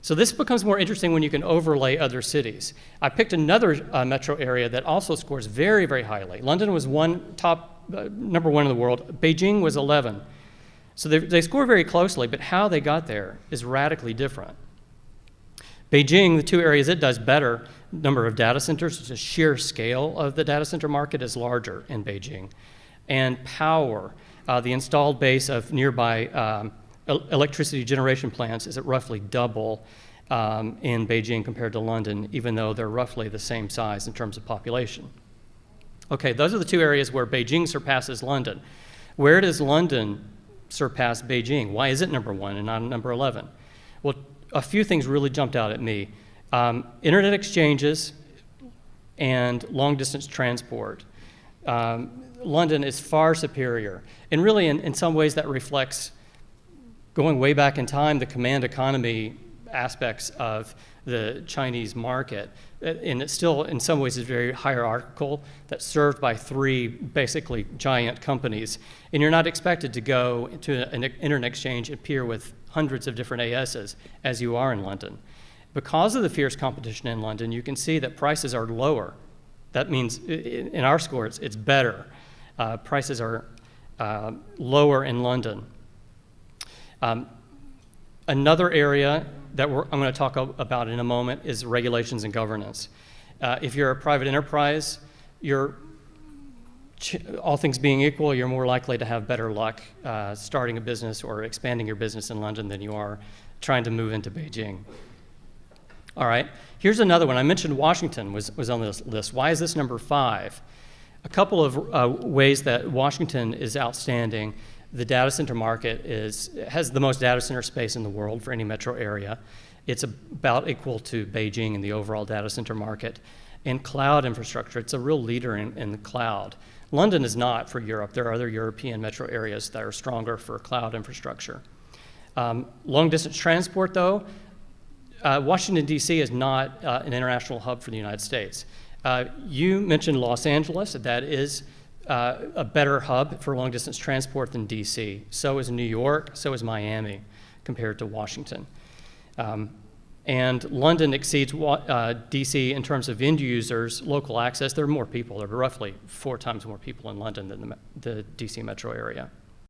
So this becomes more interesting when you can overlay other cities. I picked another metro area that also scores very, very highly. London was number one in the world. Beijing was 11. So they score very closely, but how they got there is radically different. Beijing, the two areas it does better, number of data centers, the sheer scale of the data center market is larger in Beijing. And power, the installed base of nearby electricity generation plants is at roughly double in Beijing compared to London, even though they're roughly the same size in terms of population. Okay, those are the two areas where Beijing surpasses London. Where does London surpass Beijing? Why is it number one and not number 11? Well, a few things really jumped out at me. Internet exchanges and long-distance transport. London is far superior. And really, in some ways, that reflects, going way back in time, the command economy aspects of the Chinese market. And it still, in some ways, is very hierarchical, that's served by three basically giant companies. And you're not expected to go to an internet exchange and peer with hundreds of different ASs as you are in London. Because of the fierce competition in London, you can see that prices are lower. That means, in our score, it's better. Prices are lower in London. Another area that I'm going to talk about in a moment is regulations and governance. If you're a private enterprise, all things being equal, you're more likely to have better luck starting a business or expanding your business in London than you are trying to move into Beijing. All right, here's another one. I mentioned Washington was on this list. Why is this number 5? A couple of ways that Washington is outstanding. The data center market has the most data center space in the world for any metro area. It's about equal to Beijing in the overall data center market. In cloud infrastructure, it's a real leader in the cloud. London is not for Europe. There are other European metro areas that are stronger for cloud infrastructure. Long distance transport, though, Washington, D.C. is not an international hub for the United States. You mentioned Los Angeles. That is a better hub for long distance transport than D.C. So is New York, so is Miami compared to Washington. And London exceeds D.C. in terms of end users, local access. There are more people. There are roughly 4 times more people in London than the D.C. metro area.